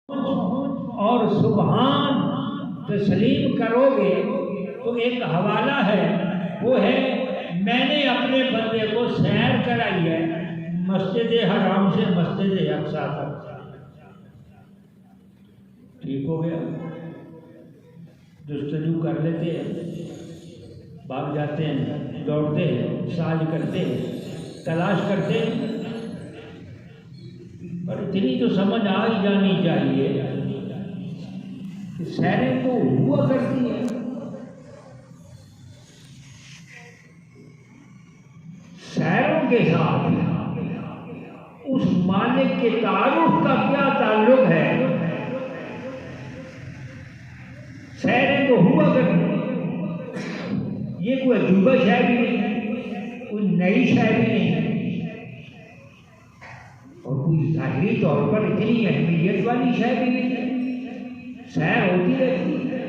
اور سبحان تسلیم کرو گے تو ایک حوالہ ہے، وہ ہے میں نے اپنے بندے کو سیر کرائی ہے مسجد حرام سے مسجد اقصیٰ تک، ٹھیک ہو گیا، جستجو کر لیتے ہیں، بھاگ جاتے ہیں، دوڑتے ہیں، ساج کرتے ہیں، تلاش کرتے ہیں، پر اتنی تو سمجھ آ ہی جانی چاہیے کہ سیریں تو ہوا کرتی ہیں، سیروں کے ساتھ اس مالک کے تعارف کا کیا تعلق ہے؟ سیریں تو ہوا کرتی ہیں، یہ کوئی عجوبہ شے بھی نہیں، کوئی نئی شے بھی نہیں، اور کوئی ظاہری طور پر اتنی اہمیت والی شے بھی نہیں، سیر ہوتی رہتی ہے۔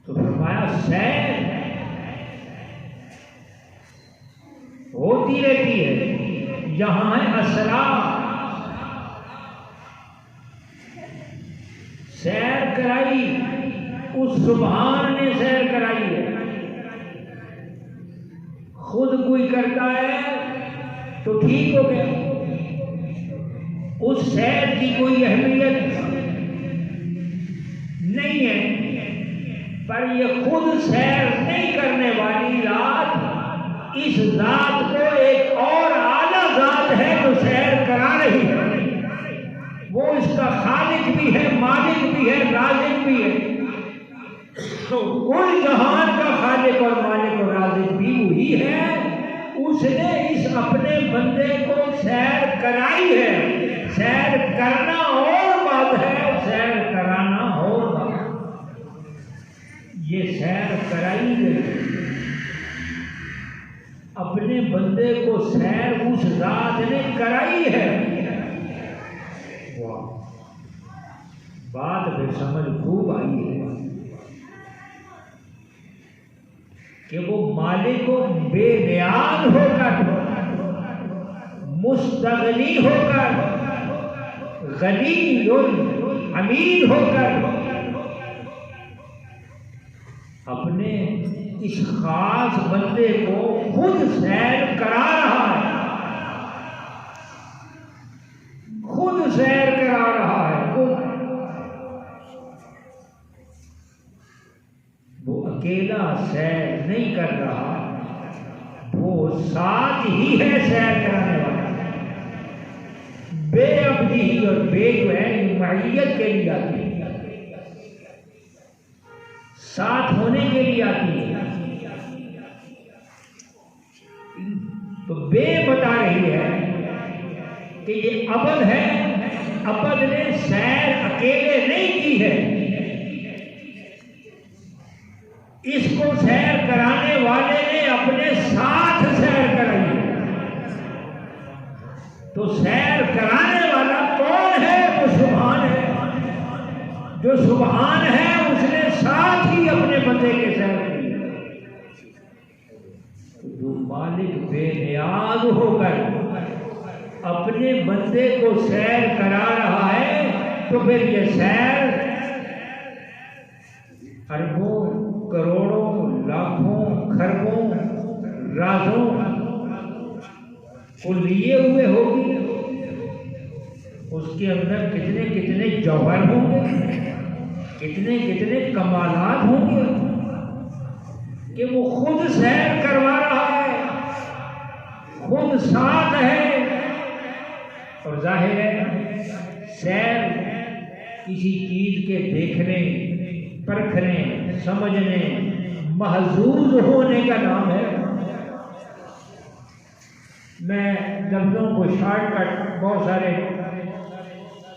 تو فرمایا سیر ہوتی رہتی ہے، یہاں ہے اسرار، سیر کرائی اس سبحان نے سیر کرائی ہے، خود کوئی کرتا ہے تو ٹھیک ہو گیا، اس سیر کی کوئی اہمیت نہیں ہے، پر یہ خود سیر نہیں کرنے والی ذات اس ذات کو ایک اور اعلیٰ ذات ہے جو سیر کرا رہی ہے، وہ اس کا خالق بھی ہے، مالک بھی ہے، رازق بھی ہے، تو کل جہان کا خالق اور مالک اور رازق بھی وہی ہے، اس نے اس اپنے بندے کو سیر کرائی ہے، سیر کرنا اور بات ہے، سیر کرانا اور بات، یہ سیر کرائی گئی، اپنے بندے کو سیر اس ذات نے کرائی ہے۔ بات پھر سمجھ خوب آئی ہے کہ وہ مالک کو بے نیاز ہو کر، مستغنی ہو کر، غنی حمید ہو کر اپنے اس خاص بندے کو خود سیر کرا رہا ہے، خود سیر کرا رہا ہے، خود، وہ اکیلا سیر نہیں کر رہا، وہ ساتھ ہی ہے سیر کرانے والا، بے عبدی اور بے جو ہے معیت کے لیے آتی ہے، ساتھ ہونے کے لیے آتی ہے، تو بے بتا رہی ہے کہ یہ عبد ہے، عبد نے سیر اکیلے نہیں کی ہے، اس کو سیر کرانے والے نے اپنے ساتھ سیر کرائی ہے، تو سیر کرانے والا کون ہے؟ وہ سبحان ہے، جو سبحان ہے اس نے ساتھ ہی اپنے بندے کے سیر کی، جو مالک بے نیاز ہو کر اپنے بندے کو سیر کرا رہا ہے، تو پھر یہ سیر اربوں کروڑوں لاکھوں خربوں رازوں کو لیے ہوئے ہوگی، اس کے اندر کتنے کتنے جوہر ہوں گے، کتنے کتنے کمالات ہوں گے کہ وہ خود سیر کروا رہا ہے، خود ساتھ ہے، اور ظاہر ہے سیر کسی چیز کے دیکھنے، پرکھنے، سمجھنے، محظوظ ہونے کا نام ہے۔ میں لفظوں کو شارٹ کٹ، بہت سارے،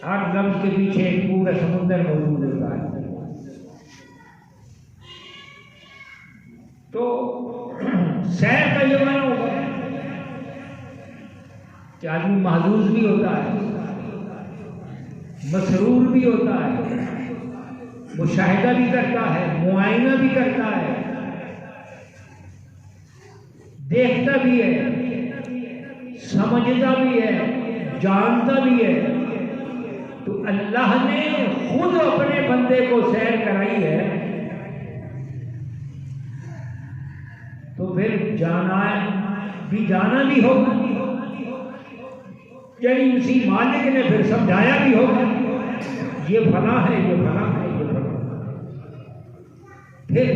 ہر لفظ کے پیچھے ایک پورا سمندر موجود ہوتا ہے، تو سیر کا یہ معنی ہوگا کہ آدمی محظوظ بھی ہوتا ہے، مسرور بھی ہوتا ہے، مشاہدہ بھی کرتا ہے، معائنہ بھی کرتا ہے، دیکھتا بھی ہے، سمجھتا بھی ہے، جانتا بھی ہے، تو اللہ نے خود اپنے بندے کو سیر کرائی ہے، تو پھر جانا بھی ہوگا، یعنی اسی مالک نے پھر سمجھایا بھی ہوگا یہ فلاں ہے، یہ فلاں ہے، یہ فلاں ہے، پھر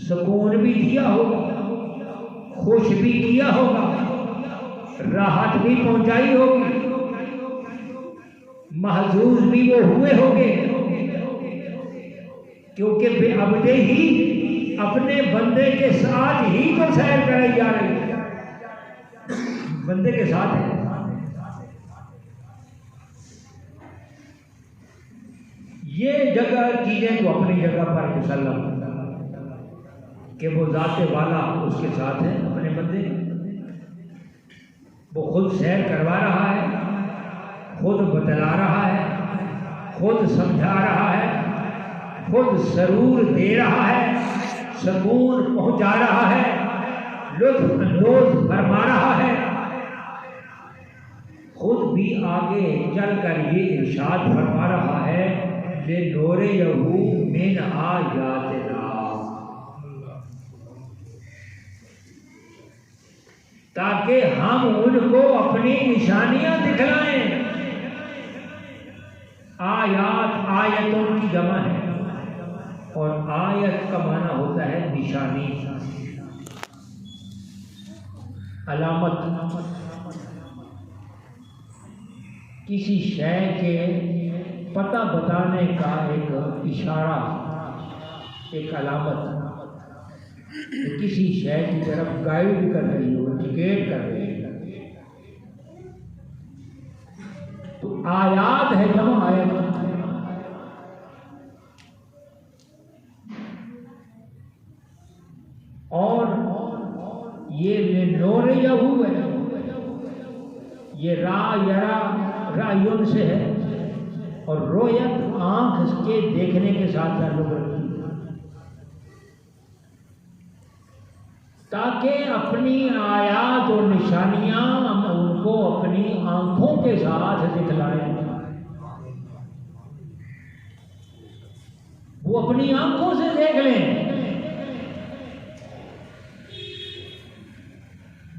سکون بھی دیا ہوگا، خوش بھی کیا ہوگا، راحت بھی پہنچائی ہوگی، محظوظ بھی وہ ہوئے ہوگے، کیونکہ بے عبدے ہی اپنے بندے کے ساتھ ہی تو سیر کرائی جا رہی ہے، بندے کے ساتھ ہے۔ یہ جگہ چیزیں تو اپنی جگہ پر مسلم کہ وہ ذات والا اس کے ساتھ ہے، اپنے بندے وہ خود سیر کروا رہا ہے، خود بتلا رہا ہے، خود سمجھا رہا ہے، خود سرور دے رہا ہے، سکون پہنچا رہا ہے، لطف اندوز فرما رہا ہے، خود بھی آگے چل کر یہ ارشاد فرما رہا ہے لِنُرِيَهُ مِنْ آيَاتِنَا، تاکہ ہم ان کو اپنی نشانیاں دکھلائیں۔ آیات آیتوں کی جمع ہے، اور آیت کا معنی ہوتا ہے نشانی، علامت، کسی شے کے پتہ بتانے کا ایک اشارہ، ایک علامت کسی شے کی طرف گائیڈ کر رہی ہو، انڈیکیٹ کر رہی ہے، تو آیات ہے جمع آیت، اور یہ لِنُرِيَهُ ہے، یہ را یرا رایون سے ہے، اور رویت آنکھ کے دیکھنے کے ساتھ تعلق رکھتی ہے، تاکہ اپنی آیات اور نشانیاں ہم ان کو اپنی آنکھوں کے ساتھ دکھلائیں، وہ اپنی آنکھوں سے دیکھ لیں،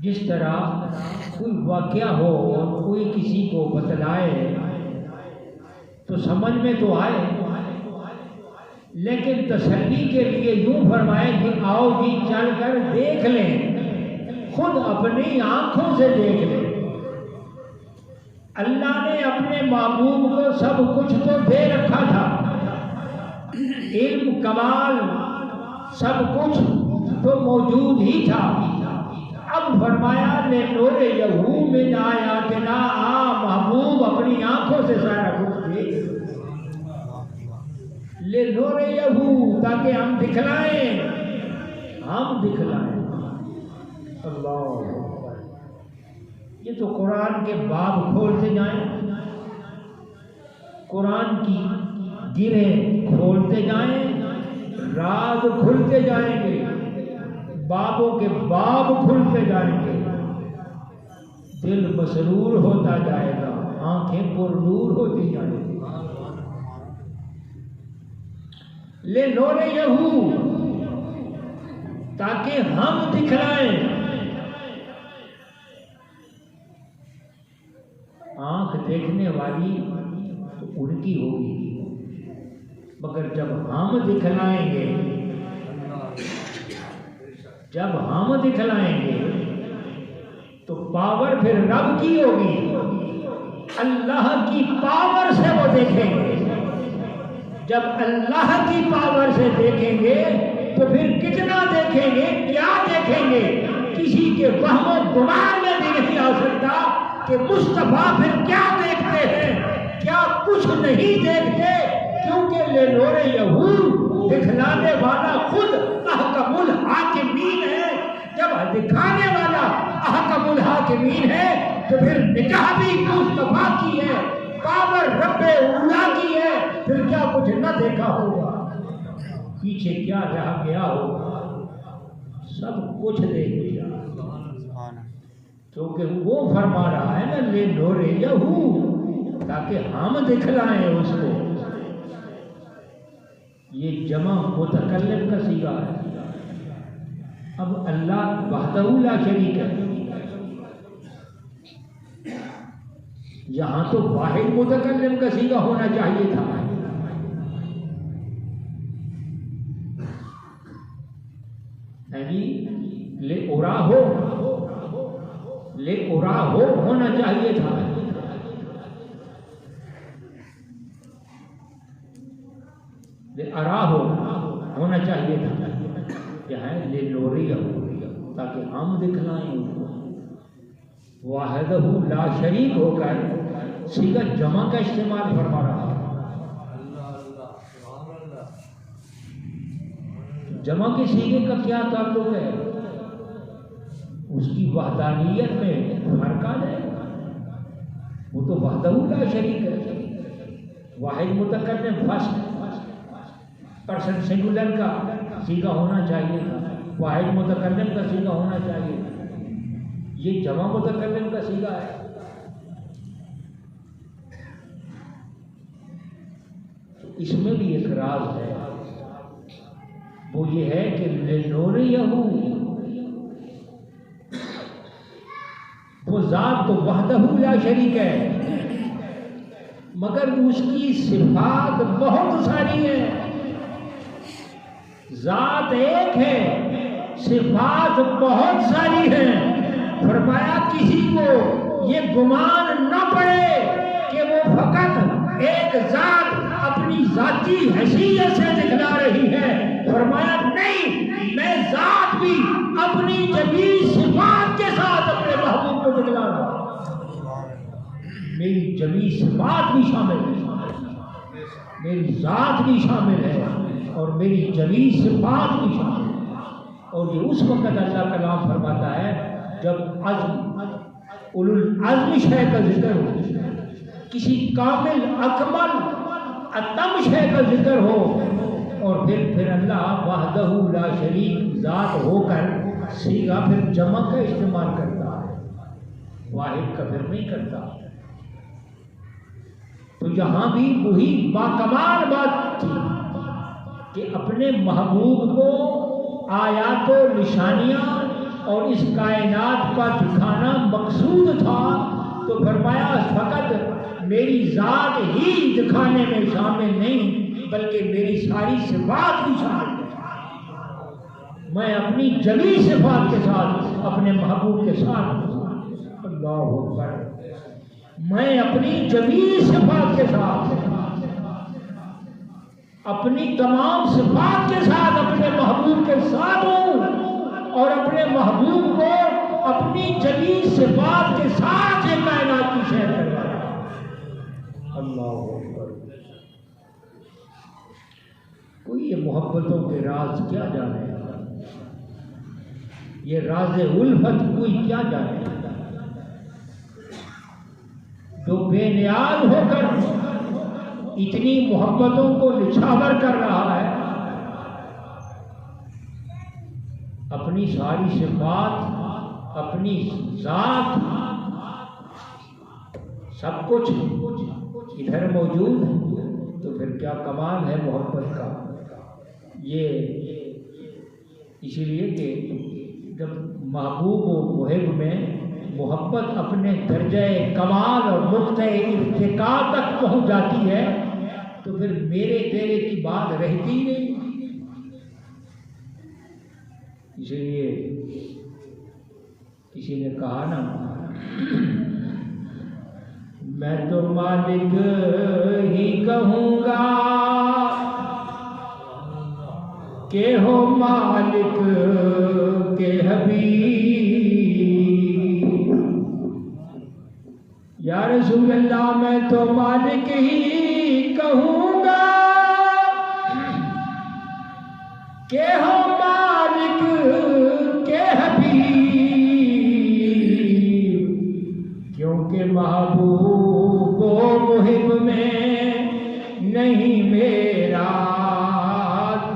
جس طرح کوئی واقعہ ہو اور کوئی کسی کو بتلائے تو سمجھ میں تو آئے، لیکن تسلی کے لیے یوں فرمائے کہ آؤ جی چل کر دیکھ لیں، خود اپنی آنکھوں سے دیکھ لیں۔ اللہ نے اپنے محبوب کو سب کچھ تو دے رکھا تھا، علم، کمال، سب کچھ تو موجود ہی تھا، اب فرمایا لِنُرِيَهُ مِنْ آیاتنا، محبوب اپنی آنکھوں سے سارا کچھ دیکھ، لِنُرِيَهُ تاکہ ہم دکھلائیں، اللہ، یہ تو قرآن کے باب کھولتے جائیں، قرآن کی گرہ کھولتے جائیں، راز کھلتے جائیں گے، بابوں کے باب کھلتے جائیں گے، دل مسرور ہوتا جائے گا، آنکھیں پر نور ہوتی جائیں گی۔ لِنُرِيَهُ تاکہ ہم دکھلائیں، آنکھ دیکھنے والی تو ان کی ہوگی، مگر جب ہم دکھلائیں گے، جب ہم دکھلائیں گے تو پاور پھر رب کی ہوگی، اللہ کی پاور سے وہ دیکھیں گے، جب اللہ کی پاور سے دیکھیں گے تو پھر کتنا دیکھیں گے، کیا دیکھیں گے، کسی کے وہم و گمان میں بھی نہیں آ سکتا کہ مصطفیٰ پھر کیا دیکھتے ہیں، کیا کچھ نہیں دیکھتے، کیونکہ لِنُرِيَهُ دکھلانے والا خود احکم الحاکمین ہے، جب دکھانے والا احکم الحاکمین ہے تو پھر نگاہ بھی مصطفیٰ کی ہے، پاور رب اولا کی ہے، پھر کیا کچھ نہ دیکھا ہوگا، پیچھے کیا رہ گیا ہوگا، سب کچھ دیکھ لیا۔ کیونکہ وہ فرما رہا ہے نا لے نورے یہو، تاکہ ہم دکھلائیں اس کو. یہ جمع متکلم کا صیغہ ہے. اب اللہ وحدہ لا شریک ہے، یہاں تو واحد متکلم کا صیغہ ہونا چاہیے تھا. لے اورا ہو، لے اورا ہو ہونا چاہیے تھا. لے ارا ہو ہونا چاہیے تھا. کیا ہے؟ لے نوری ہو، تاکہ ہم دکھلائیں ان کو. واحدہ لا شریک ہو کر صیغہ جمع کا استعمال فرما رہا ہے. جمع کے صیغے کا کیا تعلق ہے؟ اس کی وحدانیت میں فرق آ جائے گا. وہ تو وحدہ لا شریک ہے. واحد متکلم فرسٹ پرسن سنگولر کا صیغہ ہونا چاہیے تھا، واحد متکلم کا صیغہ ہونا چاہیے تھا. یہ جمع متکلم کا صیغہ ہے. تو اس میں بھی ایک راز ہے، وہ یہ ہے کہ لنوریہو، وہ ذات تو وحدہ لا شریک ہے، مگر اس کی صفات بہت ساری ہیں. ذات ایک ہے، صفات بہت ساری ہیں. فرمایا کسی کو یہ گمان نہ پڑے کہ وہ فقط ایک ذات اپنی ذاتی حیثیت سے دکھلا رہی ہے. فرمایا نہیں، میں ذات بھی اپنی جمیع صفات کے ساتھ اپنے محبوب کو دکھلا رہا ہوں. میری جمیع صفات بھی شامل ہے، میری ذات بھی شامل ہے، اور میری جمیع صفات بھی شامل ہے. اور یہ اس وقت اللہ کلام فرماتا ہے جب عزم اولو العزم شے کا ذکر ہو، کسی کامل اکمل اتم شے کا ذکر ہو، اور پھر اللہ وحدہ لا شریک ذات ہو کر صیغہ پھر جمع کا استعمال کرتا ہے، واحد کا پھر نہیں کرتا. تو یہاں بھی وہی باکمال بات تھی کہ اپنے محبوب کو آیات و نشانیاں اور اس کائنات کا دکھانا مقصود تھا. تو فرمایا فقط میری ذات ہی دکھانے میں شامل نہیں، بلکہ میری ساری صفات بھی شامل ہے. میں اپنی جمیع صفات کے ساتھ اپنے محبوب کے ساتھ، اللہ اکبر، میں اپنی جمیع صفات کے ساتھ، اپنی تمام صفات کے ساتھ اپنے محبوب کے ساتھ ہوں، اور اپنے محبوب کو اپنی جمیع صفات کے ساتھ یہ کائنات کی سیر کر رہا ہے. اللہ اکبر. کوئی یہ محبتوں کے راز کیا جانے گا، یہ راز الفت کوئی کیا جانے گا. جو بے نیاز ہو کر اتنی محبتوں کو نچھاور کر رہا ہے، اپنی ساری صفات، اپنی ذات، سب کچھ ادھر موجود ہے، تو پھر کیا کمال ہے محبت کا. یہ اسی لیے کہ جب محبوب و محب میں محبت اپنے درجہ کمال اور نقطہ ارتقاء تک پہنچ جاتی ہے، تو پھر میرے تیرے کی بات رہتی نہیں. اسی لیے کسی نے کہا نا، میں تو مالک ہی کہوں گا کہ ہو مالک کے حبیب. یا رسول اللہ میں تو مالک ہی کہوں گا کہ ہو مالک کے حبیب، کیونکہ محبوب و محب میں نہیں میرا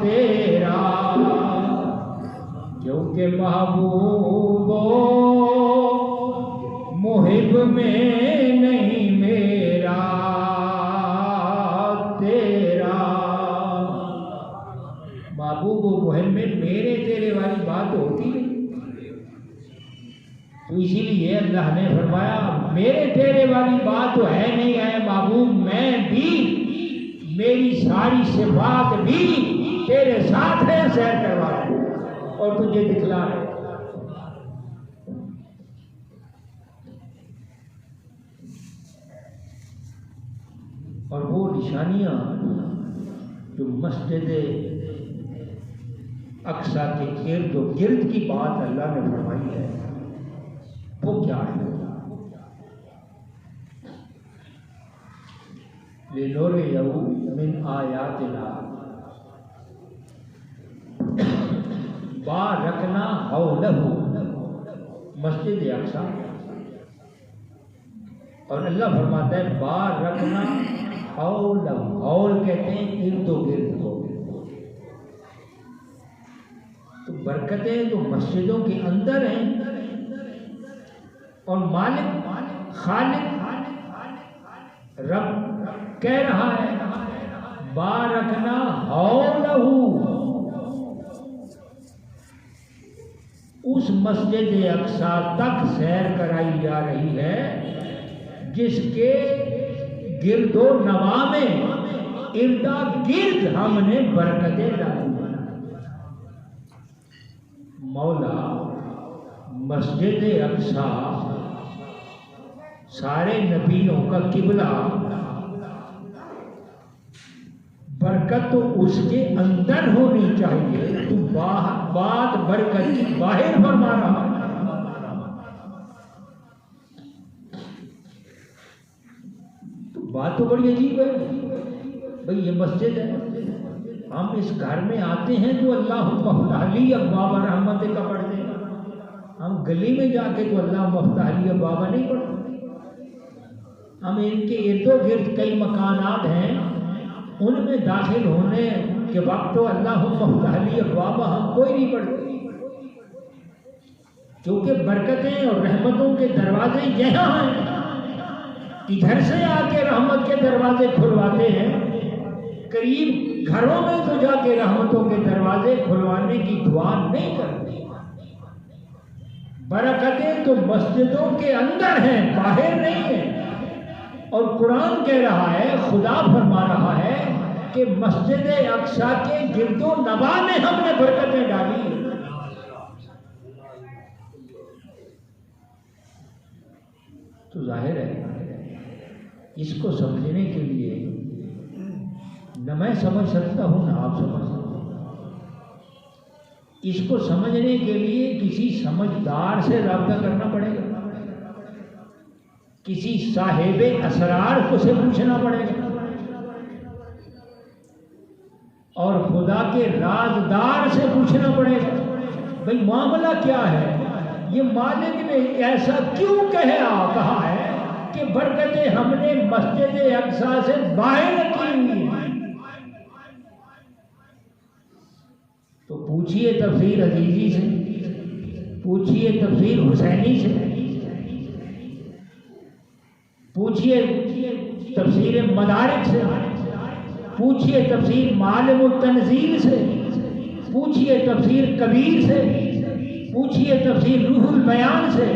تیرا، کیونکہ محبوب و محب میں نہیں میرا تیرا، محبوب و محب میں میرے تیرے والی بات ہوتی ہے، تو اسی لیے اللہ نے فرمایا میرے تیرے والی بات تو ہے نہیں ہے محبوب، میں بھی میری ساری صفات بھی تیرے ساتھ ہے، سیر کروا رہے اور تجھے دکھلا رہے۔ اور وہ نشانیاں جو مسجد اقصی کے ارد و گرد کی بات اللہ نے فرمائی ہے وہ کیا ہے؟ لِنُرِيَهُ مِنْ آيَاتِنَا بارکنا حولہ، مسجد اقصی، اور اللہ فرماتا ہے بارکنا حولہ، حول کہتے ہیں ارد و گرد کو، تو برکتیں تو مسجدوں کے اندر ہیں، اور مالک خالق رب کہہ رہا ہے بارکنا حولہ، اس مسجد اقصی تک سیر کرائی جا رہی ہے جس کے گرد و نواح میں اردا گرد ہم نے برکتیں ڈالی۔ مولا مسجد اقصی سارے نبیوں کا قبلہ، برکت تو اس کے اندر ہونی چاہیے، تو بات برکت کی باہر فرما رہا ہے۔ تو بات تو بڑی عجیب ہے بھئی، یہ مسجد ہے، ہم اس گھر میں آتے ہیں تو اللہم افتح لی ابواب رحمتک کا پڑھتے ہیں، ہم گلی میں جا کے تو اللہم افتح لی ابواب نہیں پڑھتے، ہم ان کے ارد و گرد کئی مکانات ہیں ان میں داخل ہونے کے وقت تو اللہم افتح لی ابواب ہم کوئی نہیں پڑھتے، کیونکہ برکتیں اور رحمتوں کے دروازے یہاں ہیں، ادھر سے آ کے رحمت کے دروازے کھلواتے ہیں، قریب گھروں میں تو جا کے رحمتوں کے دروازے کھلوانے کی دعا نہیں کرتے۔ برکتیں تو مسجدوں کے اندر ہیں، باہر نہیں ہیں، اور قرآن کہہ رہا ہے، خدا فرما رہا ہے کہ مسجد اقصی کے گرد و نواح میں ہم نے برکتیں ڈالی ہیں۔ تو ظاہر ہے اس کو سمجھنے کے لیے نہ میں سمجھ سکتا ہوں نہ آپ سمجھ سکتے ہیں، اس کو سمجھنے کے لیے کسی سمجھدار سے رابطہ کرنا پڑے گا، کسی صاحب اسرار کو سے پوچھنا پڑے گا، اور خدا کے رازدار سے پوچھنا پڑے گا بھئی معاملہ کیا ہے، یہ مالک نے ایسا کیوں کہا ہے کہ برکتیں ہم نے مسجد اقصی سے باہر رکھی ہوئی ہیں؟ تو پوچھئے تفسیر عزیزی سے، پوچھئے تفسیر حسینی سے، پوچھئے تفسیر مدارک سے، پوچھئے تفسیر معالم التنزیل سے، پوچھئے تفسیر کبیر سے، پوچھئے تفسیر روح البیان سے،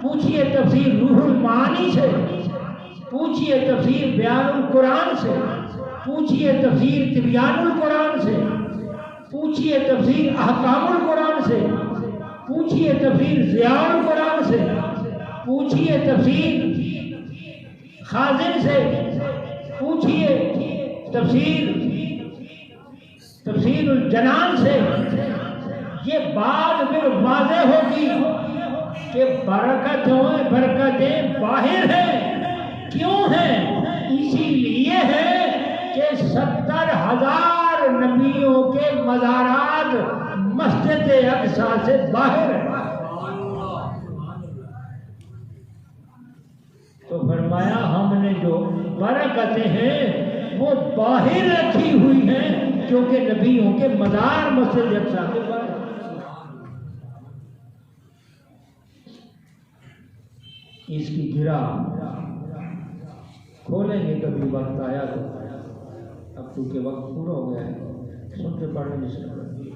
پوچھئے تفسیر روح المعانی سے، پوچھئے تفسیر بیان القرآن سے، پوچھئے تفسیر تبیان القرآن سے، پوچھئے تفسیر احکام القرآن سے، پوچھئے تفسیر ضیاء القرآن سے، پوچھئے تفسیر خازن سے، پوچھئے تفسیر الجنان سے، یہ بات پھر واضح ہوگی کہ برکتیں باہر ہیں، کیوں ہیں؟ اسی لیے ہے کہ 70,000 نبیوں کے مزارات مسجد اقصی سے باہر ہیں۔ تو فرمایا ہم نے جو برکتیں ہیں وہ باہر رکھی ہوئی ہیں، کیونکہ نبیوں کے مزار مسجد اقصی کے باہر۔ اس کی گرا کھولیں گے کبھی وقت آیا تو. اب چونکہ وقت پورا ہو گیا ہے، سن کے پڑھنے نہیں سکتے.